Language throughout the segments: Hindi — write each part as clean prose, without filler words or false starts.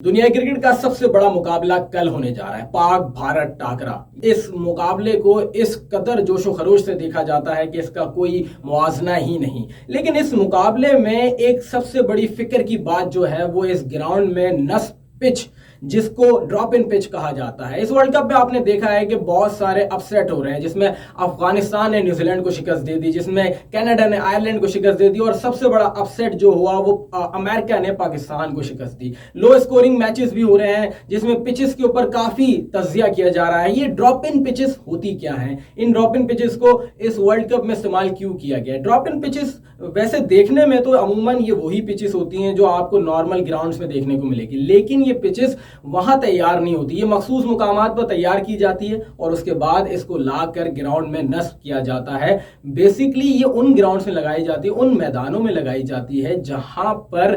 दुनिया क्रिकेट का सबसे बड़ा मुकाबला कल होने जा रहा है, पाक भारत टाकरा। इस मुकाबले को इस कदर जोशो खरोश से देखा जाता है कि इसका कोई मुआवजा ही नहीं। लेकिन इस मुकाबले में एक सबसे बड़ी फिक्र की बात जो है वो इस ग्राउंड में नस पिच, जिसको ड्रॉप इन पिच कहा जाता है। इस वर्ल्ड कप में आपने देखा है कि बहुत सारे अपसेट हो रहे हैं, जिसमें अफगानिस्तान ने न्यूजीलैंड को शिकस्त दे दी, जिसमें कनाडा ने आयरलैंड को शिकस्त दे दी, और सबसे बड़ा अपसेट जो हुआ वो अमेरिका ने पाकिस्तान को शिकस्त दी। लो स्कोरिंग मैचेस भी हो रहे हैं, जिसमें पिचेस के ऊपर काफी तजिया किया जा रहा है। ये ड्रॉप इन पिचेस होती क्या है, इन ड्रॉप इन पिचेस को इस वर्ल्ड कप में इस्तेमाल क्यों किया गया? ड्रॉप इन पिचेस वैसे देखने में तो अमूमन ये वही पिचेस होती हैं जो आपको नॉर्मल ग्राउंड्स में देखने को मिलेगी, लेकिन ये पिचेस वहां तैयार नहीं होती। ये मखसूस मुकामात पर तैयार की जाती है और उसके बाद इसको लाकर ग्राउंड में नस्ब किया जाता है। बेसिकली ये उन ग्राउंड्स में लगाई जाती है, उन मैदानों में लगाई जाती है जहां पर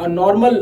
नॉर्मल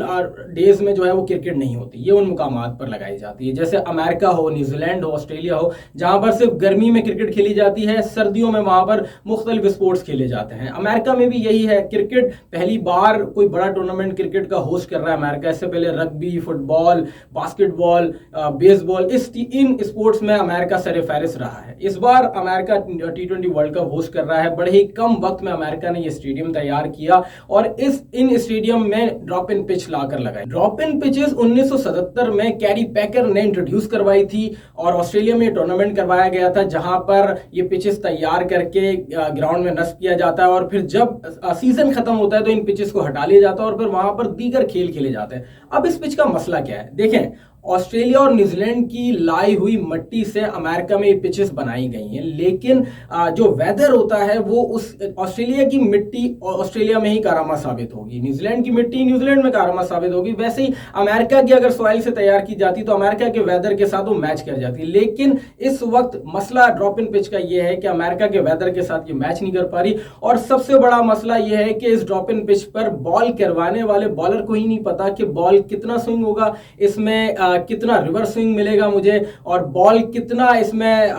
डेज में जो है वो क्रिकेट नहीं होती। ये उन मुकामात पर लगाई जाती है, जैसे अमेरिका हो, न्यूजीलैंड हो, ऑस्ट्रेलिया हो, जहां पर सिर्फ गर्मी में क्रिकेट खेली जाती है, सर्दियों में वहां पर मुख्तलिफ स्पोर्ट्स खेले जाते हैं। अमेरिका में भी यही है। क्रिकेट पहली बार कोई बड़ा टूर्नामेंट क्रिकेट का होस्ट कर रहा है अमेरिका। इससे पहले रग्बी, फुटबॉल, बास्केटबॉल, बेसबॉल, इन स्पोर्ट्स में अमेरिका सरफहरिस्त रहा है। इस बार America T20 world cup host कर रहा है। बड़े ही कम वक्त में अमेरिका ने यह स्टेडियम तैयार किया और इन स्टेडियम में ड्रॉप इन पिच लाकर लगाई। ड्रॉप इन पिचेस 1977 में कैरी पैकर ने इंट्रोड्यूस करवाई थी और ऑस्ट्रेलिया में टूर्नामेंट करवाया गया था, जहां पर ये पिचेस तैयार करके ग्राउंड में नस्ब किया जाता है और फिर जब सीजन खत्म होता है तो इन पिचेस को हटा लिया जाता है और फिर वहां पर दीगर खेल खेले जाते हैं। अब इस पिच का मसला क्या है? देखें, ऑस्ट्रेलिया और न्यूजीलैंड की लाई हुई मिट्टी से अमेरिका में ये पिचेस बनाई गई हैं, लेकिन जो वेदर होता है वो उस ऑस्ट्रेलिया की मिट्टी ऑस्ट्रेलिया में ही कारामा साबित होगी, न्यूजीलैंड की मिट्टी न्यूजीलैंड में कारामा साबित होगी। वैसे ही अमेरिका की अगर सॉइल से तैयार की जाती तो अमेरिका के वेदर के साथ वो मैच कर जाती। लेकिन इस वक्त मसला ड्रॉप इन पिच का ये है कि अमेरिका के वेदर के साथ ये मैच नहीं कर पा रही, और सबसे बड़ा मसला ये है कि इस ड्रॉप इन पिच पर बॉल करवाने वाले बॉलर को ही नहीं पता कि बॉल कितना स्विंग होगा, इसमें कितना रिवर्स स्विंग मिलेगा मुझे, और बॉल कितना इसमें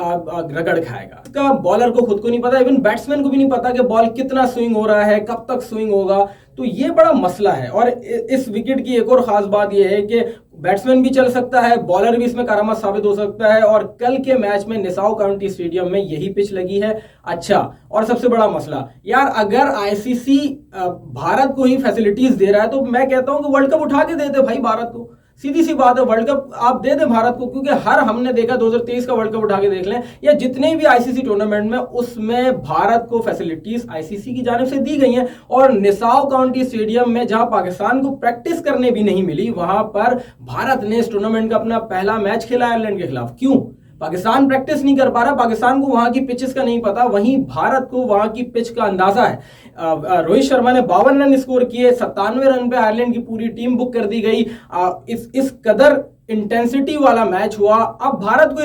रगड़ खाएगा। इसका बॉलर को खुद को नहीं पता, इवन बैट्समैन को भी नहीं पता कि बॉल कितना स्विंग हो रहा है, कब तक स्विंग होगा। तो ये बड़ा मसला है। और इस विकेट की एक और खास बात यह है कि बैट्समैन भी चल सकता है, बॉलर भी इसमें करामत साबित हो सकता है, और कल के मैच में निसाऊ काउंटी स्टेडियम में यही पिच लगी है। अच्छा, और सबसे बड़ा मसला यार, अगर आईसीसी भारत को ही फैसिलिटीज दे रहा है तो मैं कहता हूं कि वर्ल्ड कप उठा के दे दे भाई भारत को। सीधी सी बात है, वर्ल्ड कप आप दे दें भारत को, क्योंकि हर हमने देखा 2023 का वर्ल्ड कप उठा के देख लें या जितने भी आईसीसी टूर्नामेंट में, उसमें भारत को फैसिलिटीज आईसीसी की जानिब से दी गई हैं। और निसाऊ काउंटी स्टेडियम में जहां पाकिस्तान को प्रैक्टिस करने भी नहीं मिली, वहां पर भारत ने इस टूर्नामेंट का अपना पहला मैच खेला आयरलैंड के खिलाफ। क्यों? पाकिस्तान प्रैक्टिस नहीं कर पा रहा, पाकिस्तान को वहां की पिचेस का नहीं पता, वहीं भारत को वहां की पिच का अंदाजा है। रोहित शर्मा ने 52 रन स्कोर किए, 97 रन पे आयरलैंड की पूरी टीम बुक कर दी गई। इस कदर इंटेंसिटी वाला मैच हुआ। अब भारत को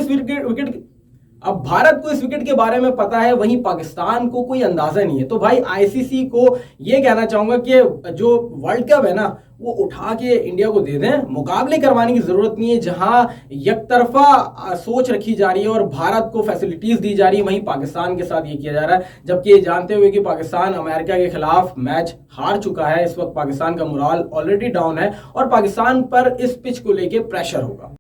इस विकेट के बारे में पता है, वहीं पाकिस्तान को कोई अंदाजा नहीं है। तो भाई आईसीसी को यह कहना चाहूंगा कि जो वर्ल्ड कप है ना, वो उठा के इंडिया को दे दें। मुकाबले करवाने की जरूरत नहीं है। जहां एकतरफा सोच रखी जा रही है और भारत को फैसिलिटीज दी जा रही है, वहीं पाकिस्तान के साथ ये किया जा रहा है, जबकि ये जानते हुए कि पाकिस्तान अमेरिका के खिलाफ मैच हार चुका है। इस वक्त पाकिस्तान का मोराल ऑलरेडी डाउन है और पाकिस्तान पर इस पिच को लेकर प्रेशर होगा।